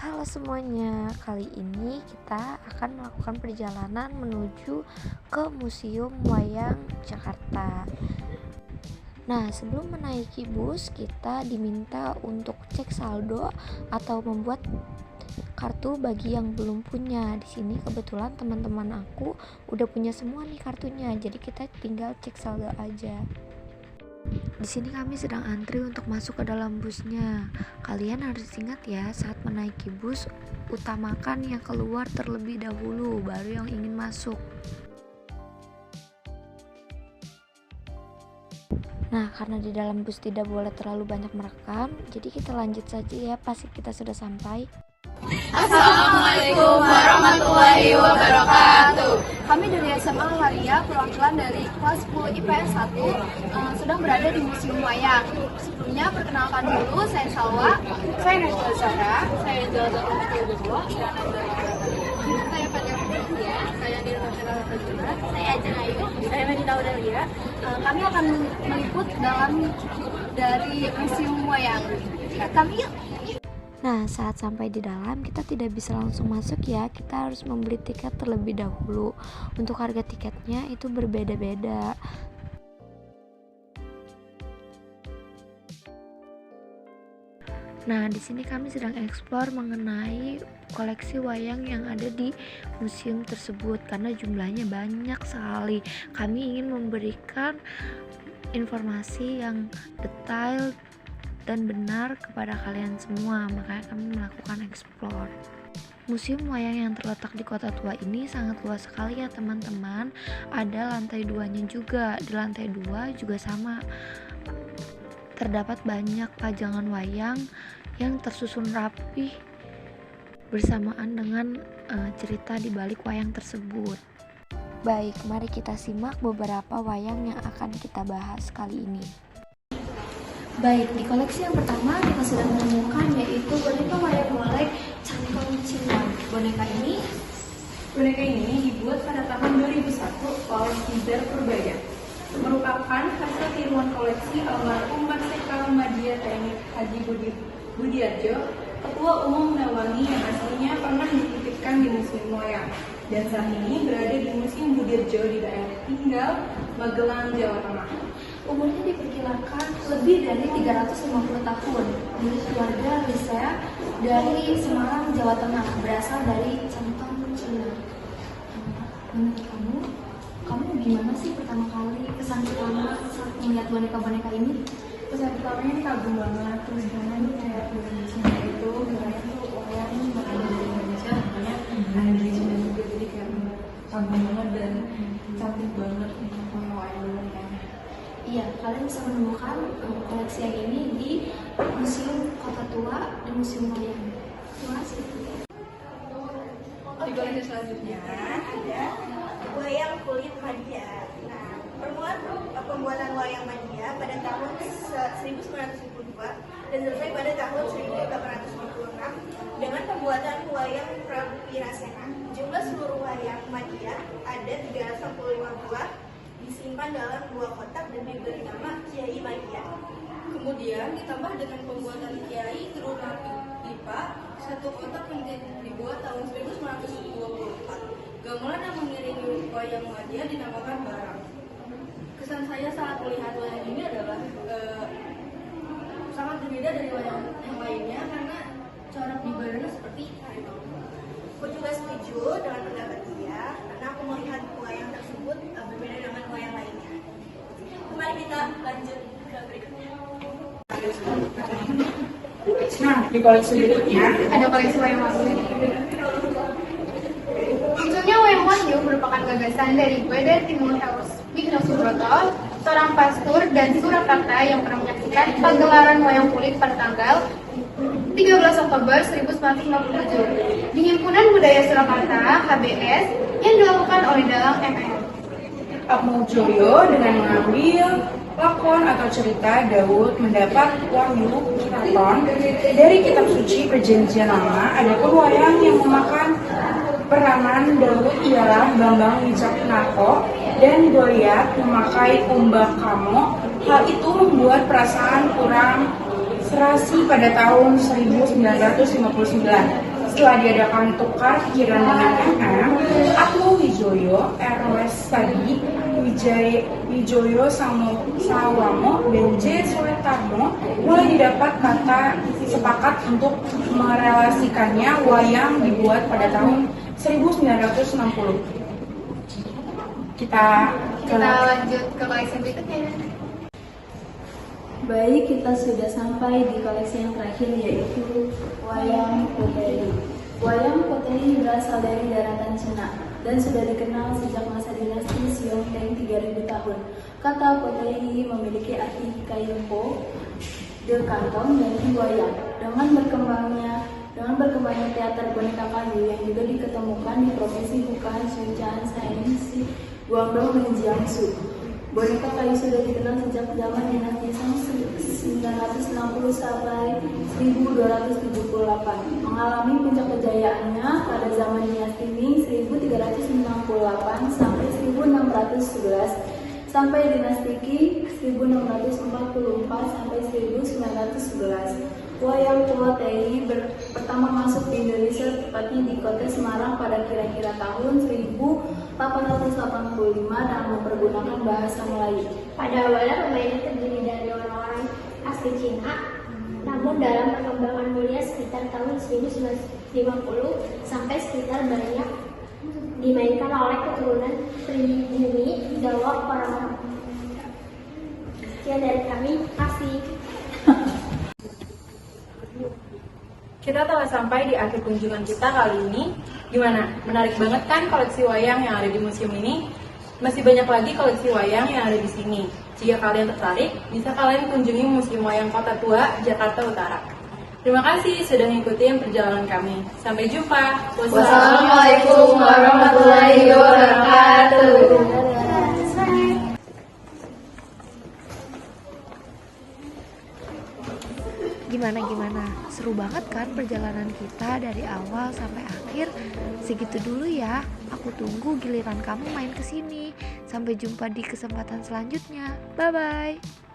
Halo semuanya, kali ini kita akan melakukan perjalanan menuju ke Museum Wayang Jakarta. Nah, sebelum menaiki bus, kita diminta untuk cek saldo atau membuat kartu bagi yang belum punya. Di sini kebetulan teman-teman aku udah punya semua nih kartunya, jadi kita tinggal cek saldo aja. Di sini kami sedang antri untuk masuk ke dalam busnya. Kalian harus ingat ya, saat menaiki bus, utamakan yang keluar terlebih dahulu, baru yang ingin masuk. Nah, karena di dalam bus tidak boleh terlalu banyak merekam, jadi kita lanjut saja ya pasti kita sudah sampai. Assalamualaikum warahmatullahi wabarakatuh. Kami dari SMA Laria, perwakilan dari kelas 10 IPS 1 sedang berada di Museum Wayang. Sebelumnya perkenalkan dulu, saya Salwa, saya Najwa Zahra, saya Angela Zahra, saya Fajar Fatia, saya Dirma Fera, saya Ajeng Ayu, saya Medina Audalia. Kami akan meliput dalam dari Museum Wayang. Kami yuk. Nah, saat sampai di dalam kita tidak bisa langsung masuk ya, kita harus membeli tiket terlebih dahulu. Untuk harga tiketnya itu berbeda-beda. Nah, di sini kami sedang eksplor mengenai koleksi wayang yang ada di museum tersebut karena jumlahnya banyak sekali. Kami ingin memberikan informasi yang detail dan benar kepada kalian semua, makanya kami melakukan explore. Museum wayang yang terletak di Kota Tua ini sangat luas sekali ya teman-teman. Ada lantai 2-nya juga. Di lantai 2 juga sama. Terdapat banyak pajangan wayang yang tersusun rapih bersamaan dengan cerita di balik wayang tersebut. Baik, mari kita simak beberapa wayang yang akan kita bahas kali ini. Baik, di koleksi yang pertama kita sudah menemukan yaitu boneka wayang golek Cangkong Cina. Boneka ini dibuat pada tahun 2001 oleh Kizer Purbaya. Merupakan hasil tiruan koleksi almarhum Marsikal Madya TNI Haji Budiarjo, Ketua Umum Nawangi yang aslinya pernah dititipkan di Museum Wayang dan saat ini berada di Museum Budiarjo di daerah Tinggal, Magelang, Jawa Tengah. Umurnya diperkirakan lebih dari 350 tahun. Milik keluarga Lisea dari Semarang, Jawa Tengah, berasal dari Cangkong Cina. Menurut kamu gimana sih pertama kali kesan pertama saat melihat boneka-boneka ini? Kesan pertamanya ini kagum banget, terus jangan kayak Indonesia itu kirain tuh wayang ada di Indonesia, makanya ada di China juga, jadi kayak kagum banget dan cantik banget sama wayang-wayang. Iya, kalian bisa menemukan koleksi yang ini di Museum Kota Tua dan Museum Wayang. Terima kasih. Di koleksi selanjutnya Ada wayang kulit Madya. Nah, permulaan pembuatan wayang Madya pada tahun 1922 dan selesai pada tahun 1856 dengan pembuatan wayang Prabu Wirasena. Jumlah seluruh wayang Madya ada 345 buah, disimpan dalam 2 kotak dan diberi nama Kiai Madya. kemudian ditambah dengan pembuatan Kiai Teruna Dipa, satu kotak yang dibuat tahun 1924. Gamelan yang mengiringi wayang Madya dinamakan barang. Kesan saya saat melihat wayang ini adalah sangat berbeda dari wayang yang lainnya karena corak di badannya seperti itu. Aku juga setuju dengan pendapat dia karena aku melihat wayang tersebut berbeda dengan wayang lainnya. Mari kita lanjut ke berikutnya. Nah, di koleksi berikutnya Ada koleksi wayang wahyu. Munculnya wayang wahyu merupakan gagasan dari Gwede Timotheus Wigno Subroto, seorang pastor dan Surakarta yang pernah menyaksikan pagelaran wayang kulit pada tanggal 13 Oktober 1957 di Himpunan Budaya Surakarta (HBS) yang dilakukan oleh Dalang MR. Atmojoyo dengan mengambil lakon atau cerita Daud mendapat wahyu keraton dari kitab suci Perjanjian Lama. Adapun wayang yang memakan peranan Daud ialah Bambang Wijaknako dan Goliat memakai umbak kamo. Hal itu membuat perasaan kurang serasi pada tahun 1959. setelah diadakan tukar pikiran dengan MM, Atmo Wijoyo, ROS Tadi, Wijoyo Sawamo, dan J. Suetarno mulai didapat kata sepakat untuk merelasikannya wayang dibuat pada tahun 1960. Kita lanjut ke koleksi berikutnya. Baik, kita sudah sampai di koleksi yang terakhir, yaitu wayang potehi. Wayang potehi berasal dari daratan Cina dan sudah dikenal sejak masa dinasti Xiongteng 3000 tahun. Kata potehi memiliki arti kayumpo, de kantong, dan wayang. Dengan berkembangnya teater boneka kayu yang juga diketemukan di provinsi Hunan, Sichuan, Shaanxi, Guangdong, dan Jiangsu. Boneka kayu sudah dikenal sejak zaman dinasti Song 960 sampai 1278. Mengalami puncak kejayaannya pada zaman dinasti Ming 1368 sampai 1611, sampai dinasti Qi 1644 sampai 1911. Wayang potehi pertama masuk di Indonesia, tepatnya di kota Semarang pada kira-kira tahun 1885 dan mempergunakan bahasa Melayu. Pada awalnya permainan terdiri dari orang-orang asli Cina, namun dalam perkembangan mulia sekitar tahun 1950 sampai sekitar banyak dimainkan oleh keturunan pribumi Jawa orang. Sekian dari kami, kasih. Kita telah sampai di akhir kunjungan kita kali ini. Gimana? Menarik banget kan koleksi wayang yang ada di museum ini? Masih banyak lagi koleksi wayang yang ada di sini. Jika kalian tertarik, bisa kalian kunjungi Museum Wayang Kota Tua, Jakarta Utara. Terima kasih sudah mengikuti perjalanan kami. Sampai jumpa. Wassalamualaikum warahmatullahi wabarakatuh. Gimana? Seru banget kan perjalanan kita dari awal sampai akhir? Segitu dulu ya. Aku tunggu giliran kamu main ke sini. Sampai jumpa di kesempatan selanjutnya. Bye bye.